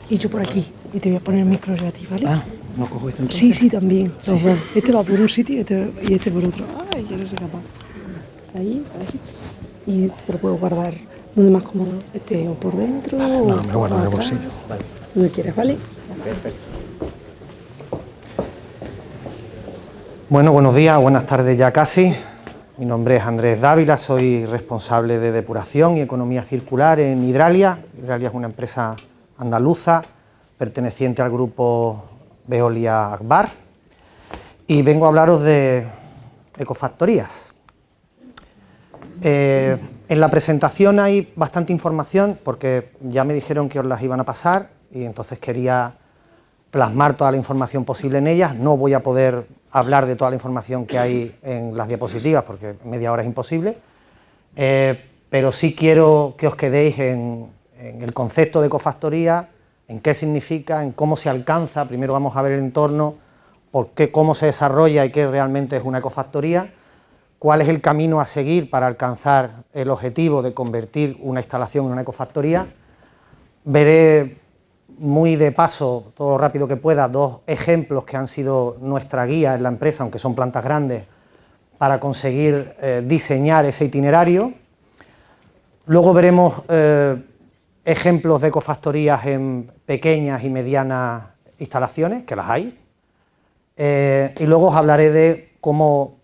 y yo por aquí. Y te voy a poner el micro a ti, ¿vale? Ah, ¿no cojo esto entonces? Sí, sí, también. Los dos. Este va por un sitio y este por otro. Ay, yo no soy capaz. Ahí. Y te lo puedo guardar donde más cómodo esté, o por dentro, Vale, o no, me lo guardo en el atrás, bolsillo. Vale. donde quieras, ¿vale? Perfecto. Bueno, buenos días, buenas tardes ya casi. Mi nombre es Andrés Dávila, soy responsable de depuración y economía circular en Hidralia. Hidralia es una empresa andaluza perteneciente al grupo Veolia Agbar y vengo a hablaros de ecofactorías. En la presentación hay bastante información porque ya me dijeron que os las iban a pasar y entonces quería plasmar toda la información posible en ellas. No voy a poder hablar de toda la información que hay en las diapositivas porque media hora es imposible, pero sí quiero que os quedéis en el concepto de ecofactoría, en qué significa, en cómo se alcanza. Primero vamos a ver el entorno, cómo se desarrolla y qué realmente es una ecofactoría, cuál es el camino a seguir para alcanzar el objetivo de convertir una instalación en una ecofactoría. Veré muy de paso, todo lo rápido que pueda, dos ejemplos que han sido nuestra guía en la empresa, aunque son plantas grandes, para conseguir diseñar ese itinerario. Luego veremos ejemplos de ecofactorías en pequeñas y medianas instalaciones, que las hay. Y luego os hablaré de cómo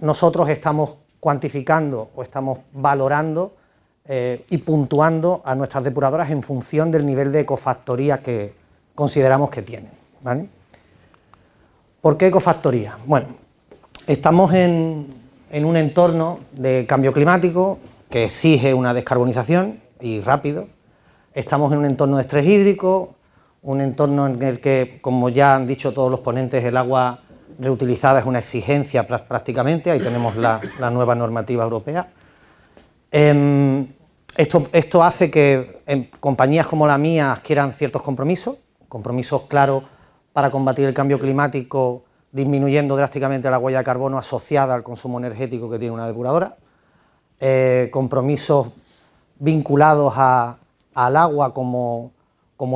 nosotros estamos cuantificando o estamos valorando y puntuando a nuestras depuradoras en función del nivel de ecofactoría que consideramos que tienen, ¿vale? ¿Por qué ecofactoría? Bueno, estamos en un entorno de cambio climático que exige una descarbonización y rápido. Estamos en un entorno de estrés hídrico, un entorno en el que, como ya han dicho todos los ponentes, el agua reutilizada es una exigencia prácticamente. Ahí tenemos la nueva normativa europea. Esto hace que compañías como la mía adquieran ciertos compromisos claros para combatir el cambio climático, disminuyendo drásticamente la huella de carbono asociada al consumo energético que tiene una depuradora, compromisos vinculados al agua como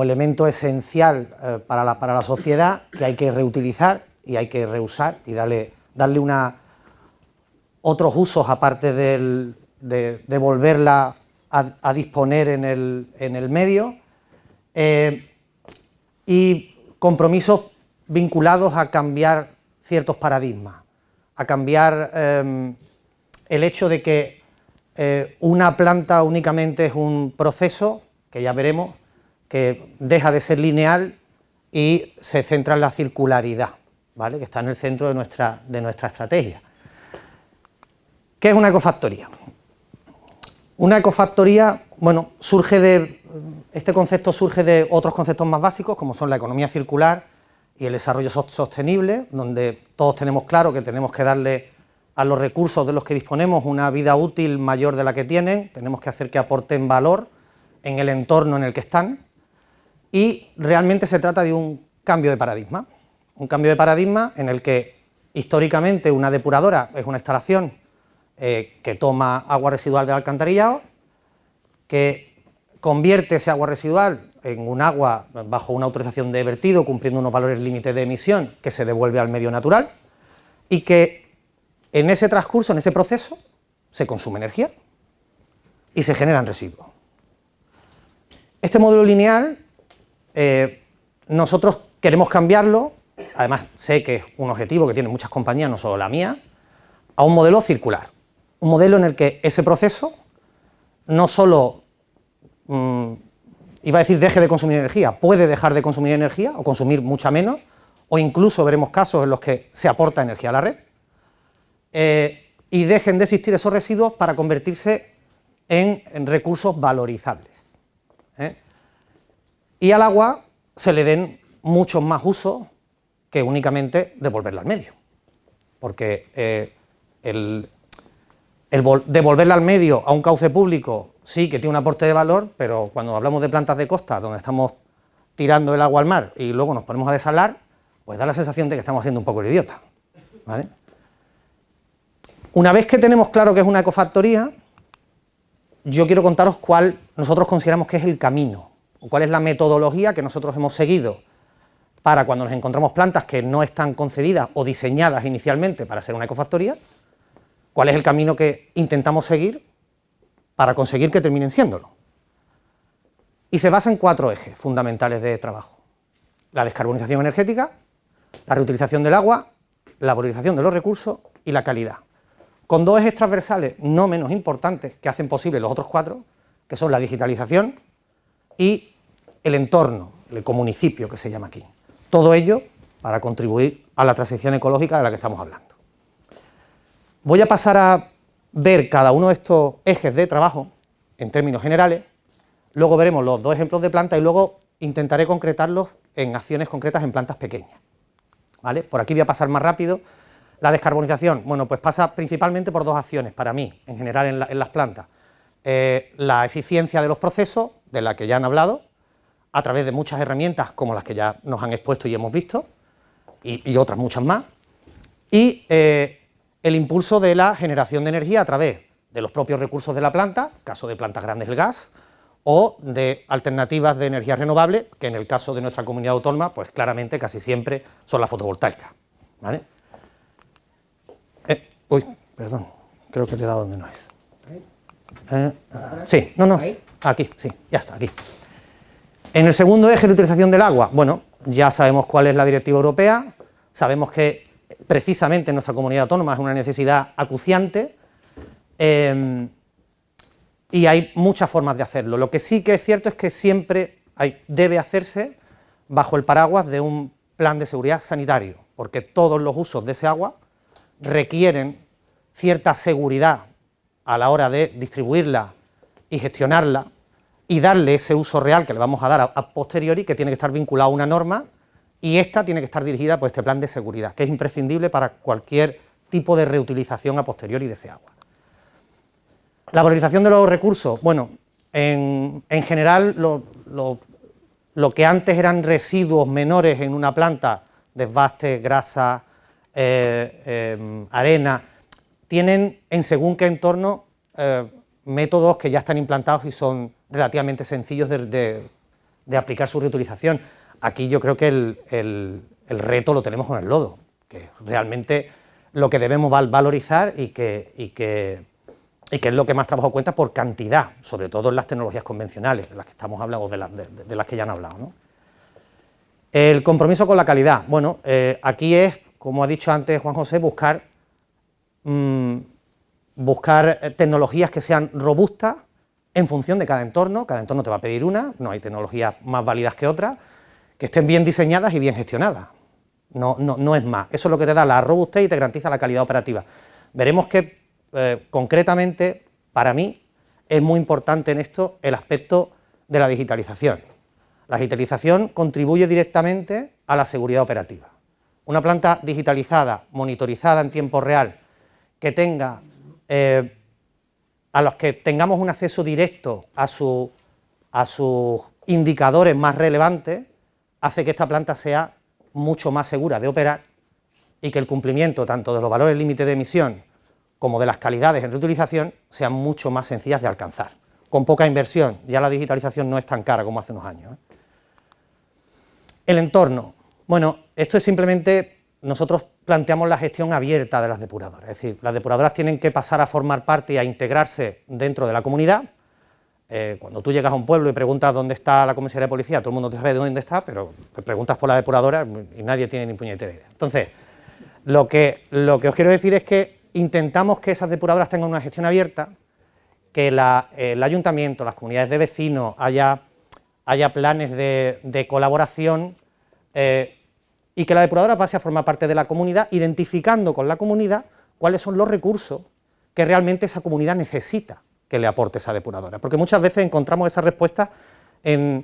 elemento esencial para la sociedad, que hay que reutilizar y hay que reusar y darle otros usos aparte de volverla a disponer en el medio, y compromisos vinculados a cambiar ciertos paradigmas, a cambiar el hecho de que una planta únicamente es un proceso, que ya veremos, que deja de ser lineal y se centra en la circularidad, ¿vale?, que está en el centro de nuestra estrategia. ¿Qué es una ecofactoría? Una ecofactoría, bueno, este concepto surge de otros conceptos más básicos, como son la economía circular y el desarrollo sostenible, donde todos tenemos claro que tenemos que darle a los recursos de los que disponemos una vida útil mayor de la que tienen, tenemos que hacer que aporten valor en el entorno en el que están, y realmente se trata de un cambio de paradigma en el que históricamente una depuradora es una instalación que toma agua residual del alcantarillado, que convierte ese agua residual en un agua bajo una autorización de vertido, cumpliendo unos valores límites de emisión, que se devuelve al medio natural, y que en ese transcurso, en ese proceso, se consume energía y se generan residuos. Este modelo lineal nosotros queremos cambiarlo, además sé que es un objetivo que tienen muchas compañías, no solo la mía, a un modelo circular. Un modelo en el que ese proceso no solo, iba a decir deje de consumir energía, puede dejar de consumir energía o consumir mucha menos, o incluso veremos casos en los que se aporta energía a la red, y dejen de existir esos residuos para convertirse en recursos valorizables, y al agua se le den muchos más usos que únicamente devolverla al medio, porque devolverla al medio a un cauce público sí que tiene un aporte de valor, pero cuando hablamos de plantas de costa donde estamos tirando el agua al mar y luego nos ponemos a desalar, pues da la sensación de que estamos haciendo un poco el idiota, ¿vale? Una vez que tenemos claro que es una ecofactoría, yo quiero contaros cuál nosotros consideramos que es el camino o cuál es la metodología que nosotros hemos seguido para cuando nos encontramos plantas que no están concebidas o diseñadas inicialmente para ser una ecofactoría, cuál es el camino que intentamos seguir para conseguir que terminen siéndolo. Y se basa en 4 ejes fundamentales de trabajo: la descarbonización energética, la reutilización del agua, la valorización de los recursos y la calidad, con 2 ejes transversales no menos importantes que hacen posible los otros 4, que son la digitalización y el entorno, el ecomunicipio que se llama aquí. Todo ello para contribuir a la transición ecológica de la que estamos hablando. Voy a pasar a ver cada uno de estos ejes de trabajo en términos generales, luego veremos los 2 ejemplos de planta y luego intentaré concretarlos en acciones concretas en plantas pequeñas, ¿vale? Por aquí voy a pasar más rápido. La descarbonización, bueno, pues pasa principalmente por 2 acciones para mí, en general en las plantas. La eficiencia de los procesos, de la que ya han hablado, a través de muchas herramientas como las que ya nos han expuesto y hemos visto, y otras muchas más, y el impulso de la generación de energía a través de los propios recursos de la planta, caso de plantas grandes el gas, o de alternativas de energía renovable, que en el caso de nuestra comunidad autónoma, pues claramente casi siempre son las fotovoltaicas, ¿vale? Uy, perdón, creo que te he dado donde no es. Sí, no, aquí, sí, ya está, aquí. En el segundo eje, la utilización del agua, bueno, ya sabemos cuál es la directiva europea, sabemos que precisamente en nuestra comunidad autónoma es una necesidad acuciante, y hay muchas formas de hacerlo. Lo que sí que es cierto es que siempre debe hacerse bajo el paraguas de un plan de seguridad sanitario, porque todos los usos de ese agua requieren cierta seguridad a la hora de distribuirla y gestionarla y darle ese uso real que le vamos a dar a posteriori, que tiene que estar vinculado a una norma, y esta tiene que estar dirigida por este plan de seguridad, que es imprescindible para cualquier tipo de reutilización a posteriori de ese agua. La valorización de los recursos, bueno, en general lo que antes eran residuos menores en una planta, desbaste, grasa, arena, tienen en según qué entorno métodos que ya están implantados y son relativamente sencillos de aplicar su reutilización. Aquí yo creo que el reto lo tenemos con el lodo, que realmente lo que debemos valorizar y que es lo que más trabajo cuenta por cantidad, sobre todo en las tecnologías convencionales, de las que estamos hablando, de las que ya han hablado, ¿no? El compromiso con la calidad, bueno, aquí es, como ha dicho antes Juan José, buscar tecnologías que sean robustas en función de cada entorno te va a pedir una, no hay tecnologías más válidas que otras, que estén bien diseñadas y bien gestionadas, no es más, eso es lo que te da la robustez y te garantiza la calidad operativa. Veremos que concretamente, para mí, es muy importante en esto el aspecto de la digitalización. La digitalización contribuye directamente a la seguridad operativa. Una planta digitalizada, monitorizada en tiempo real, que tenga, a los que tengamos un acceso directo a sus indicadores más relevantes, hace que esta planta sea mucho más segura de operar y que el cumplimiento tanto de los valores límite de emisión como de las calidades en reutilización sean mucho más sencillas de alcanzar, con poca inversión. Ya la digitalización no es tan cara como hace unos años, ¿eh? El entorno, bueno, esto es simplemente, nosotros planteamos la gestión abierta de las depuradoras, es decir, las depuradoras tienen que pasar a formar parte y a integrarse dentro de la comunidad. Cuando tú llegas a un pueblo y preguntas dónde está la comisaría de policía, todo el mundo te sabe dónde está, pero te preguntas por la depuradora y nadie tiene ni puñetera idea. Entonces, lo que os quiero decir es que intentamos que esas depuradoras tengan una gestión abierta, que el ayuntamiento, las comunidades de vecinos, haya planes de colaboración, y que la depuradora pase a formar parte de la comunidad, identificando con la comunidad cuáles son los recursos que realmente esa comunidad necesita que le aporte esa depuradora, porque muchas veces encontramos esas respuestas en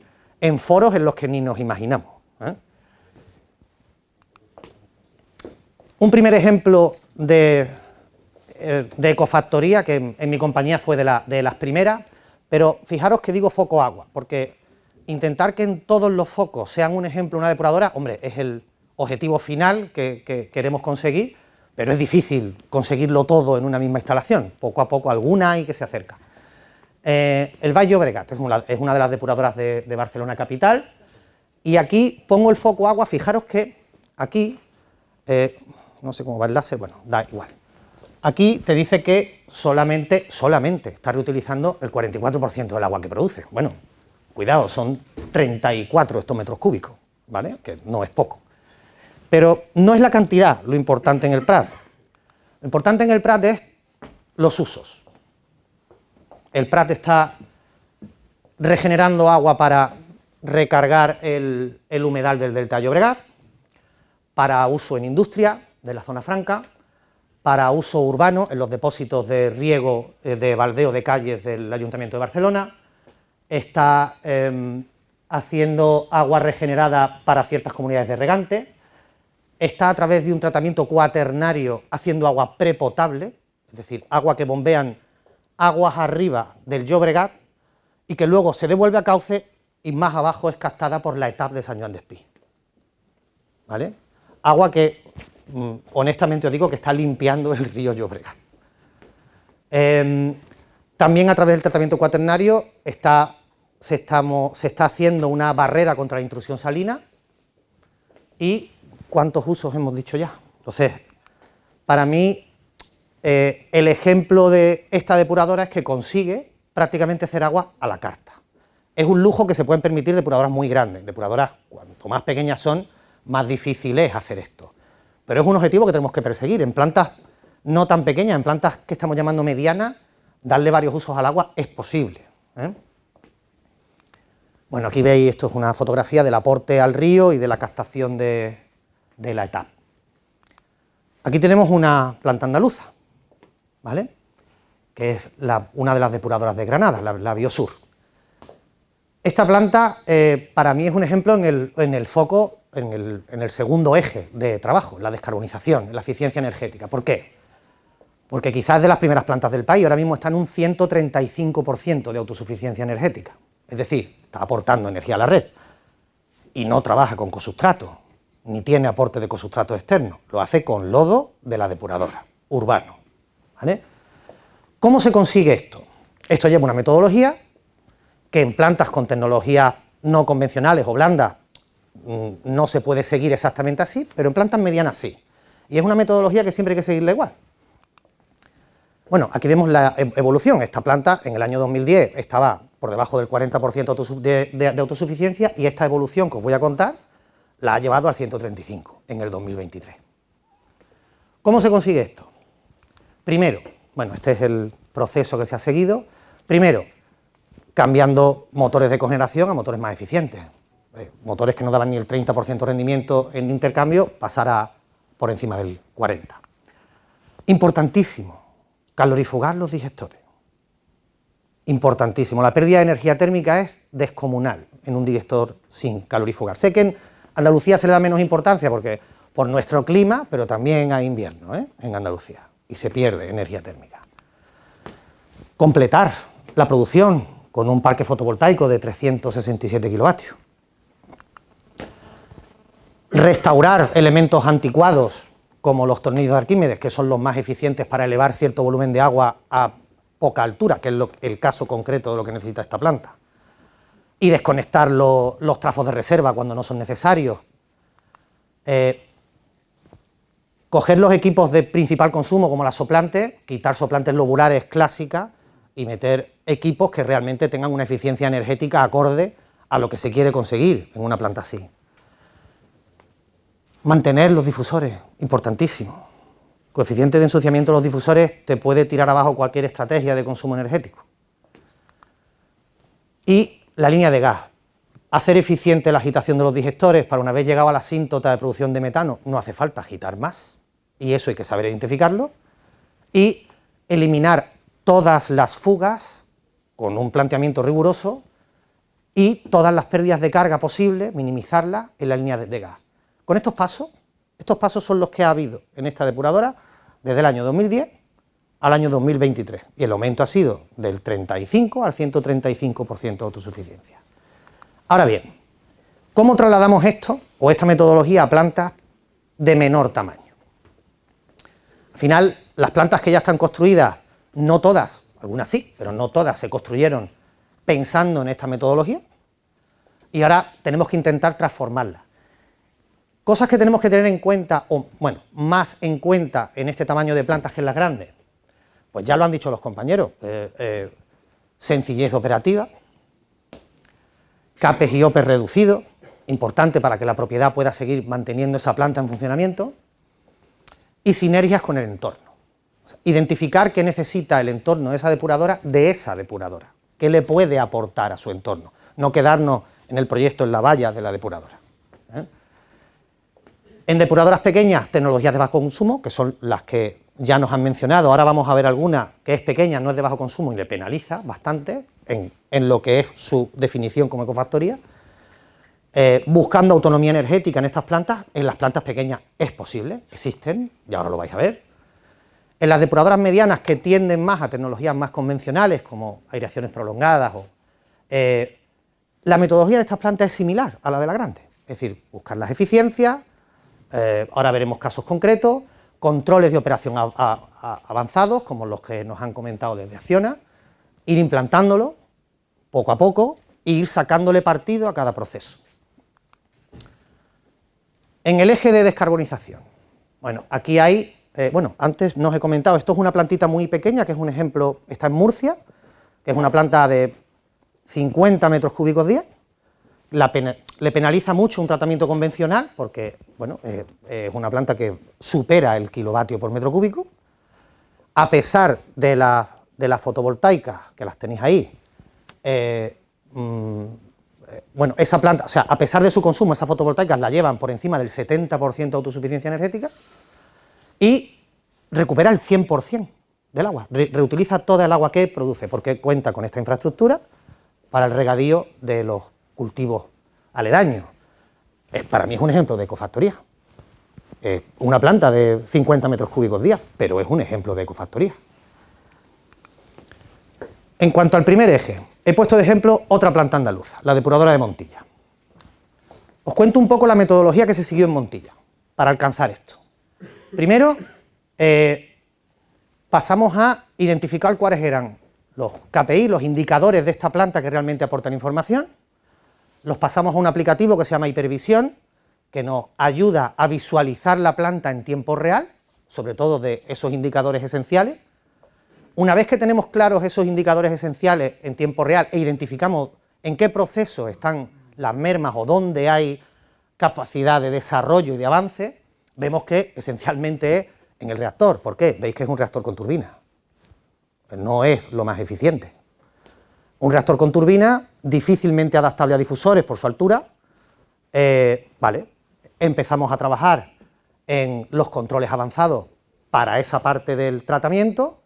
foros en los que ni nos imaginamos, ¿eh? Un primer ejemplo de ecofactoría, que en mi compañía fue de las primeras, pero fijaros que digo foco agua, porque intentar que en todos los focos sean un ejemplo una depuradora, hombre, es el objetivo final que queremos conseguir, pero es difícil conseguirlo todo en una misma instalación, poco a poco alguna hay que se acerca. El Baix Llobregat es una de las depuradoras de Barcelona capital, y aquí pongo el foco agua. Fijaros que aquí, no sé cómo va el láser, bueno, da igual. Aquí te dice que solamente está reutilizando el 44% del agua que produce. Bueno, cuidado, son 34 hectómetros cúbicos, ¿vale? Que no es poco. Pero no es la cantidad lo importante en el Prat. Lo importante en el Prat es los usos. El Prat está regenerando agua para recargar el humedal del delta de Llobregat, para uso en industria de la zona franca, para uso urbano en los depósitos de riego de baldeo de calles del Ayuntamiento de Barcelona, está haciendo agua regenerada para ciertas comunidades de regantes, está a través de un tratamiento cuaternario haciendo agua prepotable, es decir, agua que bombean aguas arriba del Llobregat y que luego se devuelve a cauce y más abajo es captada por la etapa de Sant Joan d'Espí, ¿vale? Agua que, honestamente os digo, que está limpiando el río Llobregat. También a través del tratamiento cuaternario se está haciendo una barrera contra la intrusión salina. ¿Y cuántos usos hemos dicho ya? Entonces, para mí, el ejemplo de esta depuradora es que consigue prácticamente hacer agua a la carta. Es un lujo que se pueden permitir depuradoras muy grandes. Depuradoras, cuanto más pequeñas son, más difícil es hacer esto. Pero es un objetivo que tenemos que perseguir. En plantas no tan pequeñas, en plantas que estamos llamando medianas, darle varios usos al agua es posible, ¿eh? Bueno, aquí veis, esto es una fotografía del aporte al río y de la captación de la etapa. Aquí tenemos una planta andaluza, ¿vale? Que es una de las depuradoras de Granada, la Biosur. Esta planta para mí es un ejemplo en el foco, en el segundo eje de trabajo, la descarbonización, la eficiencia energética. ¿Por qué? Porque quizás es de las primeras plantas del país, ahora mismo está en un 135% de autosuficiencia energética. Es decir, está aportando energía a la red y no trabaja con cosustrato, ni tiene aporte de cosustrato externo, lo hace con lodo de la depuradora, urbano, ¿vale? ¿Cómo se consigue esto? Esto lleva una metodología que en plantas con tecnologías no convencionales o blandas no se puede seguir exactamente así, pero en plantas medianas sí. Y es una metodología que siempre hay que seguirla igual. Bueno, aquí vemos la evolución. Esta planta en el año 2010 estaba por debajo del 40% de autosuficiencia y esta evolución que os voy a contar la ha llevado al 135 en el 2023. ¿Cómo se consigue esto? Primero, bueno, este es el proceso que se ha seguido. Primero, cambiando motores de cogeneración a motores más eficientes. Motores que no daban ni el 30% de rendimiento en intercambio, pasar a por encima del 40%. Importantísimo, calorifugar los digestores. Importantísimo, la pérdida de energía térmica es descomunal en un digestor sin calorifugar. Sé que en Andalucía se le da menos importancia porque por nuestro clima, pero también hay invierno, en Andalucía y se pierde energía térmica. Completar la producción con un parque fotovoltaico de 367 kilovatios. Restaurar elementos anticuados como los tornillos de Arquímedes, que son los más eficientes para elevar cierto volumen de agua a poca altura, que es el caso concreto de lo que necesita esta planta. Y desconectar los trafos de reserva cuando no son necesarios. Coger los equipos de principal consumo como las soplantes, quitar soplantes lobulares clásicas y meter equipos que realmente tengan una eficiencia energética acorde a lo que se quiere conseguir en una planta así. Mantener los difusores, importantísimo. Coeficiente de ensuciamiento de los difusores te puede tirar abajo cualquier estrategia de consumo energético. Y la línea de gas. Hacer eficiente la agitación de los digestores para una vez llegado a la asíntota de producción de metano, no hace falta agitar más. Y eso hay que saber identificarlo. Y eliminar todas las fugas con un planteamiento riguroso y todas las pérdidas de carga posibles, minimizarlas en la línea de gas. Con estos pasos son los que ha habido en esta depuradora desde el año 2010 al año 2023 y el aumento ha sido del 35 al 135% de autosuficiencia. Ahora bien, ¿cómo trasladamos esto o esta metodología a plantas de menor tamaño? Al final, las plantas que ya están construidas, no todas, algunas sí, pero no todas se construyeron pensando en esta metodología, y ahora tenemos que intentar transformarla. Cosas que tenemos que tener en cuenta, o bueno, más en cuenta en este tamaño de plantas que en las grandes, pues ya lo han dicho los compañeros, sencillez operativa, CAPEX y OPEX reducidos, importante para que la propiedad pueda seguir manteniendo esa planta en funcionamiento, y sinergias con el entorno. O sea, identificar qué necesita el entorno de esa depuradora, qué le puede aportar a su entorno, no quedarnos en el proyecto en la valla de la depuradora. En depuradoras pequeñas, tecnologías de bajo consumo, que son las que ya nos han mencionado. Ahora vamos a ver alguna que es pequeña, no es de bajo consumo y le penaliza bastante en lo que es su definición como ecofactoría. Buscando autonomía energética en estas plantas, en las plantas pequeñas es posible, existen, y ahora lo vais a ver. En las depuradoras medianas, que tienden más a tecnologías más convencionales, como aireaciones prolongadas, la metodología de estas plantas es similar a la de la grande, es decir, buscar las eficiencias. Ahora veremos casos concretos, controles de operación avanzados, como los que nos han comentado desde Acciona, ir implantándolo poco a poco e ir sacándole partido a cada proceso. En el eje de descarbonización, bueno, aquí hay, antes no os he comentado, esto es una plantita muy pequeña, que es un ejemplo, está en Murcia, que es una planta de 50 metros cúbicos día. Le penaliza mucho un tratamiento convencional porque, bueno, es una planta que supera el kilovatio por metro cúbico. A pesar de las fotovoltaicas, que las tenéis ahí, bueno, esa planta, o sea, a pesar de su consumo, esas fotovoltaicas la llevan por encima del 70% de autosuficiencia energética y recupera el 100% del agua, reutiliza toda el agua que produce, porque cuenta con esta infraestructura para el regadío de los cultivos aledaños. Para mí es un ejemplo de ecofactoría. Una planta de 50 metros cúbicos día, pero es un ejemplo de ecofactoría. En cuanto al primer eje, he puesto de ejemplo otra planta andaluza, la depuradora de Montilla. Os cuento un poco la metodología que se siguió en Montilla para alcanzar esto. Primero, pasamos a identificar cuáles eran los KPI, los indicadores de esta planta que realmente aportan información. Los pasamos a un aplicativo que se llama Hipervisión, que nos ayuda a visualizar la planta en tiempo real, sobre todo de esos indicadores esenciales. Una vez que tenemos claros esos indicadores esenciales en tiempo real e identificamos en qué proceso están las mermas o dónde hay capacidad de desarrollo y de avance, vemos que esencialmente es en el reactor. ¿Por qué? Veis que es un reactor con turbina. No es lo más eficiente. Un reactor con turbina, difícilmente adaptable a difusores por su altura. Vale, empezamos a trabajar en los controles avanzados para esa parte del tratamiento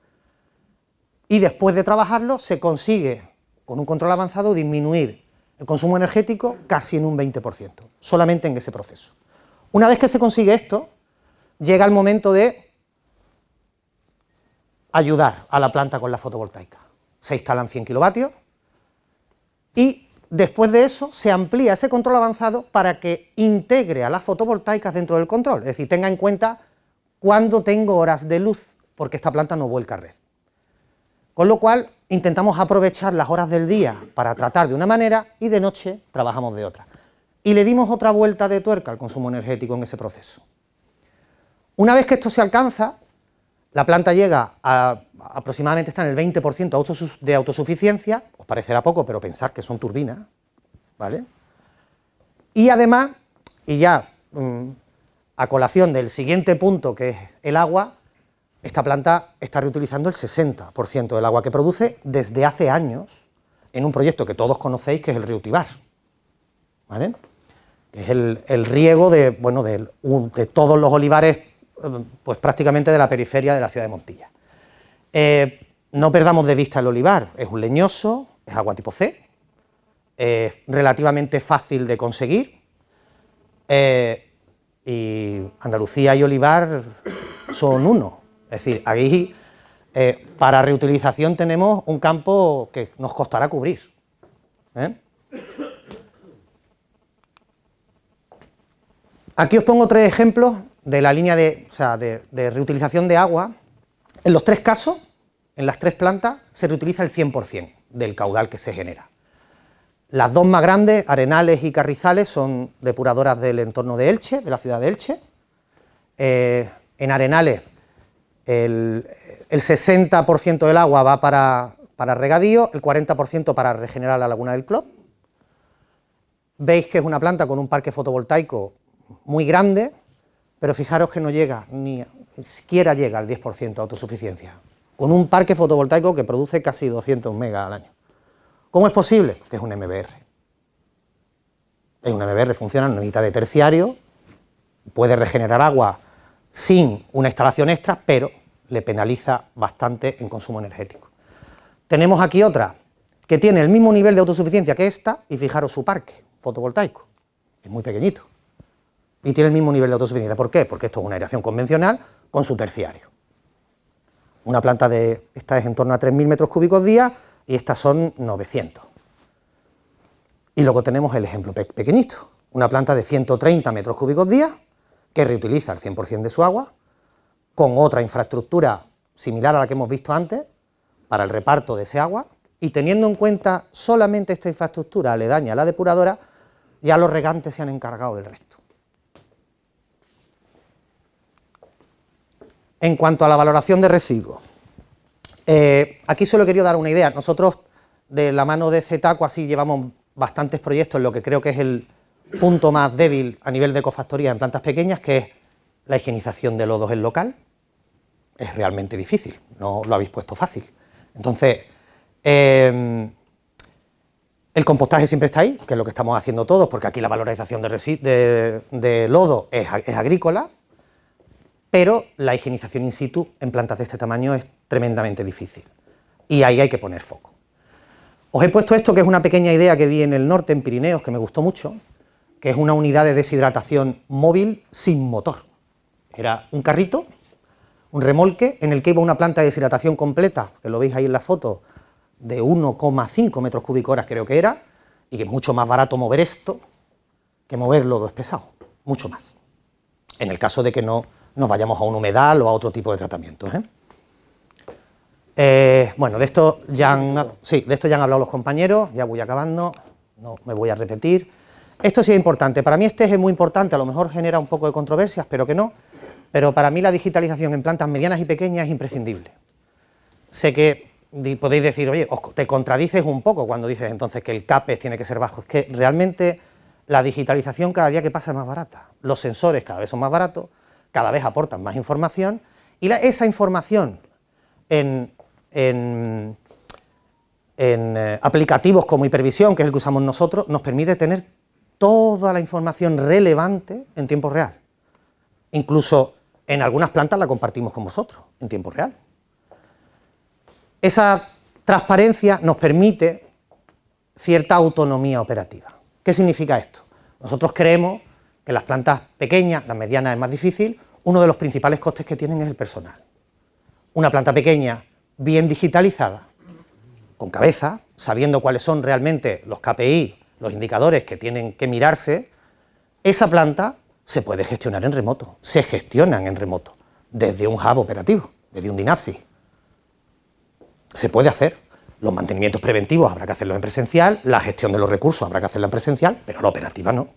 y después de trabajarlo se consigue, con un control avanzado, disminuir el consumo energético casi en un 20%, solamente en ese proceso. Una vez que se consigue esto, llega el momento de ayudar a la planta con la fotovoltaica. Se instalan 100 kilovatios y después de eso se amplía ese control avanzado para que integre a las fotovoltaicas dentro del control, es decir, tenga en cuenta cuándo tengo horas de luz, porque esta planta no vuelca a red. Con lo cual intentamos aprovechar las horas del día para tratar de una manera y de noche trabajamos de otra. Y le dimos otra vuelta de tuerca al consumo energético en ese proceso. Una vez que esto se alcanza, la planta llega a aproximadamente está en el 20% de autosuficiencia, os parecerá poco, pero pensad que son turbinas, ¿vale? Y además, y ya a colación del siguiente punto, que es el agua, esta planta está reutilizando el 60% del agua que produce desde hace años en un proyecto que todos conocéis, que es el Río Tibar, ¿vale? Que es el riego de todos los olivares, pues prácticamente de la periferia de la ciudad de Montilla. No perdamos de vista el olivar, es un leñoso, es agua tipo C, es relativamente fácil de conseguir, y Andalucía y olivar son uno, es decir, aquí para reutilización tenemos un campo que nos costará cubrir. Aquí os pongo 3 ejemplos de la línea de reutilización de agua. En los 3 casos en las 3 plantas se reutiliza el 100% del caudal que se genera. Las 2 más grandes, Arenales y Carrizales, son depuradoras del entorno de Elche, de la ciudad de Elche. En Arenales el 60% del agua va para regadío, el 40% para regenerar la laguna del Clop. Veis que es una planta con un parque fotovoltaico muy grande, pero fijaros que no llega, ni siquiera llega al 10% de autosuficiencia, con un parque fotovoltaico que produce casi 200 megas al año. ¿Cómo es posible? Porque es un MBR. Es un MBR, funciona en una unidad de terciario, puede regenerar agua sin una instalación extra, pero le penaliza bastante en consumo energético. Tenemos aquí otra que tiene el mismo nivel de autosuficiencia que esta, y fijaros su parque fotovoltaico, es muy pequeñito, y tiene el mismo nivel de autosuficiencia. ¿Por qué? Porque esto es una aireación convencional con su terciario. Una planta de, esta es en torno a 3.000 metros cúbicos día, y estas son 900. Y luego tenemos el ejemplo pequeñito, una planta de 130 metros cúbicos día, que reutiliza el 100% de su agua, con otra infraestructura similar a la que hemos visto antes, para el reparto de ese agua, y teniendo en cuenta solamente esta infraestructura aledaña a la depuradora, ya los regantes se han encargado del resto. En cuanto a la valoración de residuos, aquí solo he querido dar una idea. Nosotros, de la mano de Cetaco, así llevamos bastantes proyectos en lo que creo que es el punto más débil a nivel de ecofactoría en plantas pequeñas, que es la higienización de lodos en local. Es realmente difícil, no lo habéis puesto fácil. Entonces, el compostaje siempre está ahí, que es lo que estamos haciendo todos, porque aquí la valorización de lodo es agrícola, pero la higienización in situ en plantas de este tamaño es tremendamente difícil, y ahí hay que poner foco. Os he puesto esto, que es una pequeña idea que vi en el norte, en Pirineos, que me gustó mucho, que es una unidad de deshidratación móvil sin motor. Era un carrito, un remolque, en el que iba una planta de deshidratación completa, que lo veis ahí en la foto, de 1,5 metros cúbicos hora creo que era, y que es mucho más barato mover esto que mover lodo espesado, mucho más, en el caso de que no nos vayamos a un humedal o a otro tipo de tratamientos, bueno, de esto ya han hablado los compañeros, ya voy acabando, no me voy a repetir. Esto sí es importante, para mí este es muy importante, a lo mejor genera un poco de controversia, espero que no, pero para mí la digitalización en plantas medianas y pequeñas es imprescindible. Sé que podéis decir, oye, te contradices un poco cuando dices entonces que el CAPEX tiene que ser bajo. Es que realmente la digitalización cada día que pasa es más barata. Los sensores cada vez son más baratos, cada vez aportan más información, y esa información en aplicativos como Hipervisión, que es el que usamos nosotros, nos permite tener toda la información relevante en tiempo real. Incluso en algunas plantas la compartimos con vosotros en tiempo real. Esa transparencia nos permite cierta autonomía operativa. ¿Qué significa esto? Nosotros creemos que las plantas pequeñas, las medianas es más difícil, uno de los principales costes que tienen es el personal. Una planta pequeña, bien digitalizada, con cabeza, sabiendo cuáles son realmente los KPI, los indicadores que tienen que mirarse, esa planta se puede gestionar en remoto, se gestionan en remoto, desde un hub operativo, desde un Dynapsis. Se puede hacer. Los mantenimientos preventivos habrá que hacerlos en presencial, la gestión de los recursos habrá que hacerla en presencial, pero la operativa no.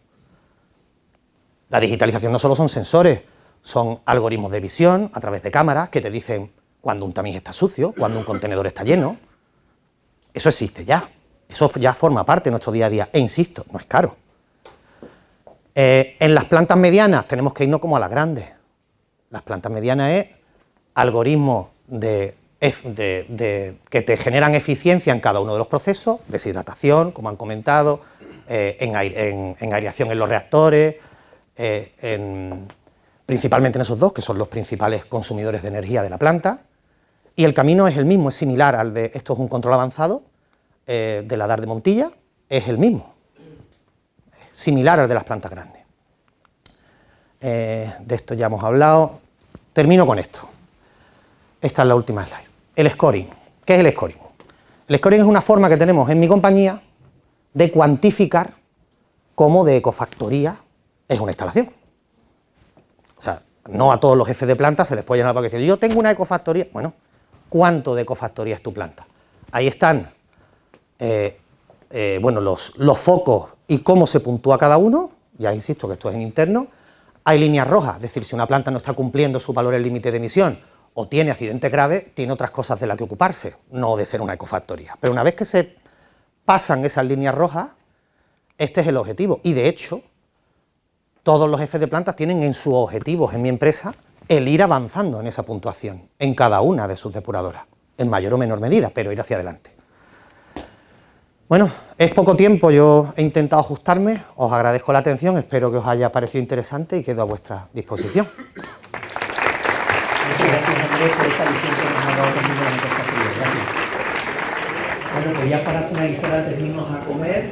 La digitalización no solo son sensores, son algoritmos de visión a través de cámaras que te dicen cuando un tamiz está sucio, cuando un contenedor está lleno. Eso existe ya, eso ya forma parte de nuestro día a día, e insisto, no es caro. En las plantas medianas tenemos que irnos como a las grandes. Las plantas medianas es algoritmos que te generan eficiencia en cada uno de los procesos, deshidratación, como han comentado, en aireación en los reactores, principalmente en esos dos, que son los principales consumidores de energía de la planta, y el camino es el mismo, es similar al de, esto es un control avanzado, de la DAR de Montilla, es el mismo, similar al de las plantas grandes. De esto ya hemos hablado, termino con esto. Esta es la última slide. El scoring. ¿Qué es el scoring? El scoring es una forma que tenemos en mi compañía de cuantificar cómo de ecofactoría es una instalación. O sea, no a todos los jefes de planta se les puede llenar la boca y decir, yo tengo una ecofactoría. Bueno, cuánto de ecofactoría es tu planta. Ahí están bueno, los focos y cómo se puntúa cada uno, ya insisto que esto es en interno. Hay líneas rojas, es decir, si una planta no está cumpliendo sus valores límite de emisión o tiene accidente grave, tiene otras cosas de las que ocuparse, no de ser una ecofactoría. Pero una vez que se pasan esas líneas rojas, este es el objetivo. Y de hecho, todos los jefes de plantas tienen en sus objetivos en mi empresa el ir avanzando en esa puntuación, en cada una de sus depuradoras, en mayor o menor medida, pero ir hacia adelante. Bueno, es poco tiempo, yo he intentado ajustarme, os agradezco la atención, espero que os haya parecido interesante y quedo a vuestra disposición. Muchas gracias, Andrés, por esta visión que nos ha dado también de la ecofactoría. Gracias. Bueno, pues ya para finalizar, antes de irnos a comer.